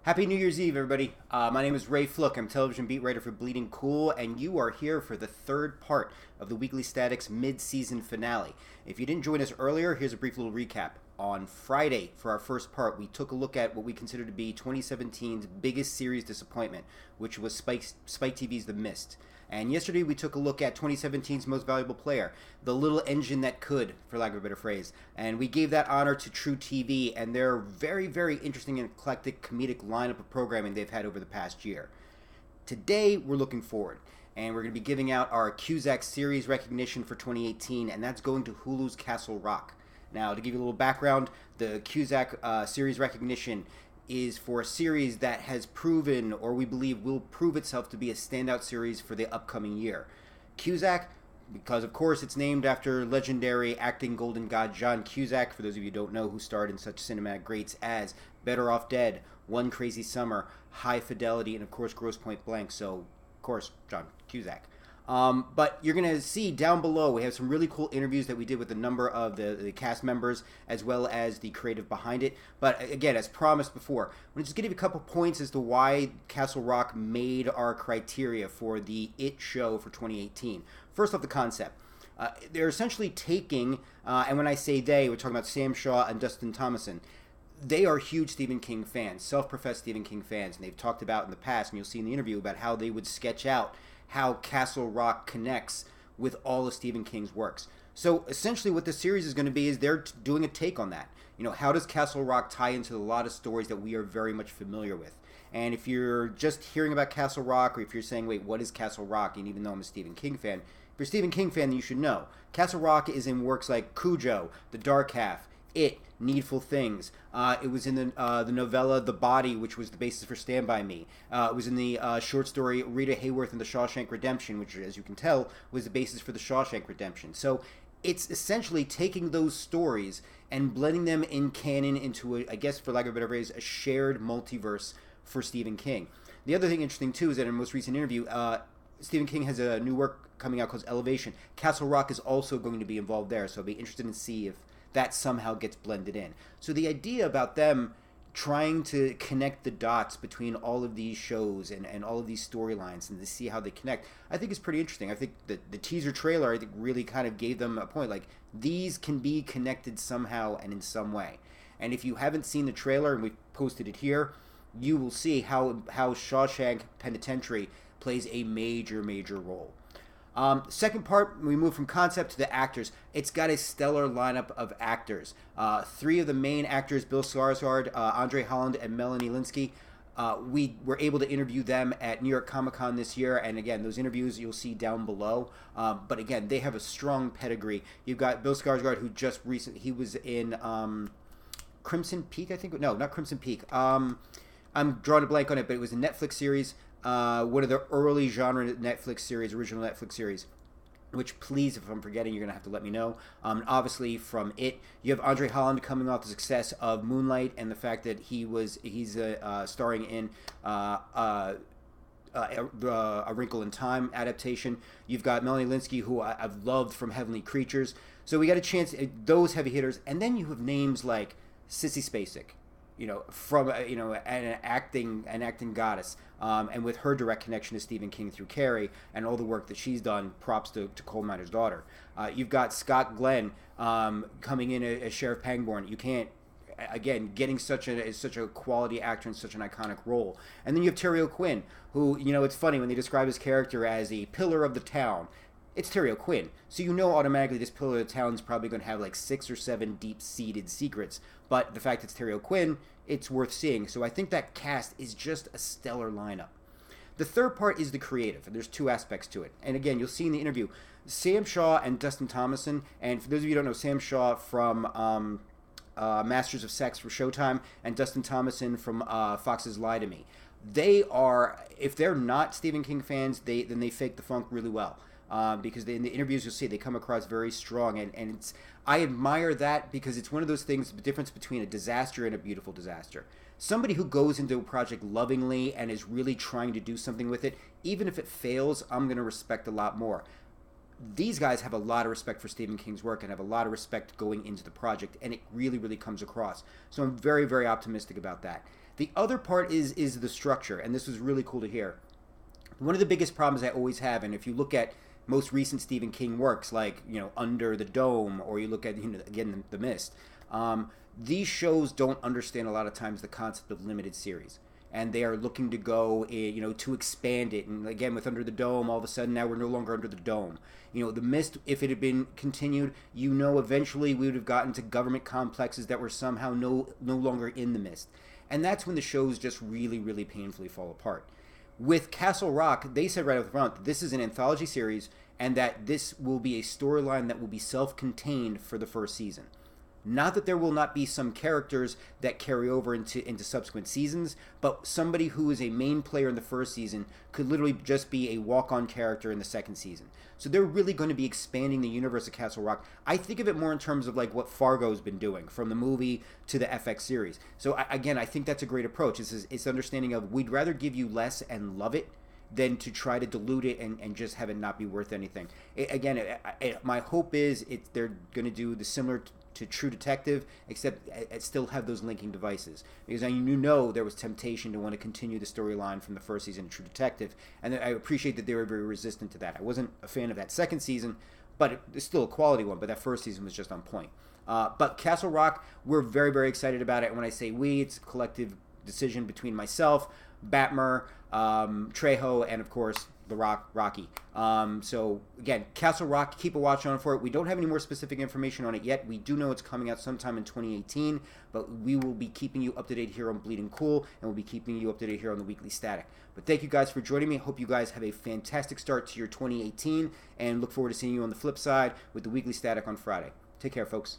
Happy New Year's Eve, everybody. My name is Ray Fluke. I'm television beat writer for Bleeding Cool, and you are here for the third part of the Weekly Statics mid-season finale. If you didn't join us earlier, here's a brief little recap. On Friday, for our first part, we took a look at what we consider to be 2017's biggest series disappointment, which was Spike TV's The Mist. And yesterday we took a look at 2017's most valuable player, the little engine that could, for lack of a better phrase. And we gave that honor to TruTV and their very, very interesting and eclectic comedic lineup of programming they've had over the past year. Today we're looking forward, and we're going to be giving out our Cusack series recognition for 2018, and that's going to Hulu's Castle Rock. Now, to give you a little background, the Cusack series recognition is for a series that has proven, or we believe will prove itself to be a standout series for the upcoming year. Cusack, because of course it's named after legendary acting golden god John Cusack, for those of you who don't know, who starred in such cinematic greats as Better Off Dead, One Crazy Summer, High Fidelity, and of course Grosse Pointe Blank, so of course John Cusack. But you're going to see down below, we have some really cool interviews that we did with a number of the cast members, as well as the creative behind it. But again, as promised before, I'm going to just give you a couple points as to why Castle Rock made our criteria for the IT show for 2018. First off, the concept. They're essentially taking, and when I say they, we're talking about Sam Shaw and Dustin Thomason. They are huge Stephen King fans, self-professed Stephen King fans, and they've talked about in the past, and you'll see in the interview, about how they would sketch out how Castle Rock connects with all of Stephen King's works. So essentially what this series is going to be is they're doing a take on that. You know, how does Castle Rock tie into a lot of stories that we are very much familiar with? And if you're just hearing about Castle Rock, or if you're saying, wait, what is Castle Rock? And even though I'm a Stephen King fan, if you're a Stephen King fan, then you should know. Castle Rock is in works like Cujo, The Dark Half, It, Needful Things. It was in the novella The Body, which was the basis for Stand By Me. It was in the short story Rita Hayworth and the Shawshank Redemption, which, as you can tell, was the basis for the Shawshank Redemption. So it's essentially taking those stories and blending them in canon into, I guess, for lack of a better phrase, a shared multiverse for Stephen King. The other thing interesting, too, is that in a most recent interview, Stephen King has a new work coming out called Elevation. Castle Rock is also going to be involved there, so I'll be interested to see if that somehow gets blended in. So the idea about them trying to connect the dots between all of these shows and all of these storylines and to see how they connect, I think is pretty interesting. I think the teaser trailer, I think, really kind of gave them a point, like, these can be connected somehow and in some way. And if you haven't seen the trailer, and we've posted it here, you will see how Shawshank Penitentiary plays a major, major role. Second part, we move from concept to the actors. It's got a stellar lineup of actors. Three of the main actors, Bill Skarsgård, Andre Holland, and Melanie Lynskey, we were able to interview them at New York Comic Con this year, and again, those interviews you'll see down below. But again, they have a strong pedigree. You've got Bill Skarsgård, who just recently, he was in Crimson Peak, I think. No, not Crimson Peak. I'm drawing a blank on it, but it was a Netflix series. One of the early genre Netflix series, original Netflix series, which, please, if I'm forgetting, you're going to have to let me know. Obviously, from it, you have Andre Holland coming off the success of Moonlight and the fact that he's starring in A Wrinkle in Time adaptation. You've got Melanie Lynskey, who I've loved from Heavenly Creatures. So we got a chance, those heavy hitters. And then you have names like Sissy Spacek, from an acting goddess, and with her direct connection to Stephen King through Carrie and all the work that she's done, props to Coal Miner's Daughter. You've got Scott Glenn coming in as Sheriff Pangborn. You can't, again, getting such a quality actor in such an iconic role. And then you have Terry O'Quinn, who, it's funny when they describe his character as a pillar of the town. It's Terry O'Quinn, so automatically this pillar of the town is probably going to have like 6 or 7 deep-seated secrets, but the fact it's Terry O'Quinn, it's worth seeing. So I think that cast is just a stellar lineup. The third part is the creative, and there's 2 aspects to it. And again, you'll see in the interview, Sam Shaw and Dustin Thomason, and for those of you who don't know, Sam Shaw from Masters of Sex for Showtime, and Dustin Thomason from Fox's Lie to Me. They are, if they're not Stephen King fans, then they fake the funk really well. Because in the interviews you'll see they come across very strong, and I admire that, because it's one of those things, the difference between a disaster and a beautiful disaster. Somebody who goes into a project lovingly and is really trying to do something with it, even if it fails, I'm going to respect a lot more. these guys have a lot of respect for Stephen King's work and have a lot of respect going into the project, and it really, really comes across. So I'm very, very optimistic about that. The other part is the structure, and this was really cool to hear. One of the biggest problems I always have, and if you look at most recent Stephen King works, like, you know, Under the Dome, or you look at, you know, again, The Mist, these shows don't understand a lot of times the concept of limited series. And they are looking to go, you know, to expand it. And again, with Under the Dome, all of a sudden now we're no longer under the dome. You know, The Mist, if it had been continued, you know, eventually we would have gotten to government complexes that were somehow no longer in The Mist. And that's when the shows just really, really painfully fall apart. With Castle Rock, they said right up front, this is an anthology series, and that this will be a storyline that will be self-contained for the first season. Not that there will not be some characters that carry over into subsequent seasons, but somebody who is a main player in the first season could literally just be a walk-on character in the second season. So they're really going to be expanding the universe of Castle Rock. I think of it more in terms of like what Fargo's been doing, from the movie to the FX series. So I think that's a great approach. It's understanding of, we'd rather give you less and love it than to try to dilute it and just have it not be worth anything. My hope is they're going to do the similar to True Detective, except still have those linking devices. Because you know there was temptation to want to continue the storyline from the first season of True Detective, and I appreciate that they were very resistant to that. I wasn't a fan of that second season, but it's still a quality one, but that first season was just on point. But Castle Rock, we're very, very excited about it. And when I say we, it's a collective decision between myself, Batmer, Trejo, and of course Rocky. So again, Castle Rock, keep a watch on for it. We don't have any more specific information on it yet. We do know it's coming out sometime in 2018, but we will be keeping you up to date here on Bleeding Cool, and we'll be keeping you up to date here on the Weekly Static. But thank you guys for joining me. Hope you guys have a fantastic start to your 2018, and look forward to seeing you on the flip side with the Weekly Static on Friday. Take care, folks.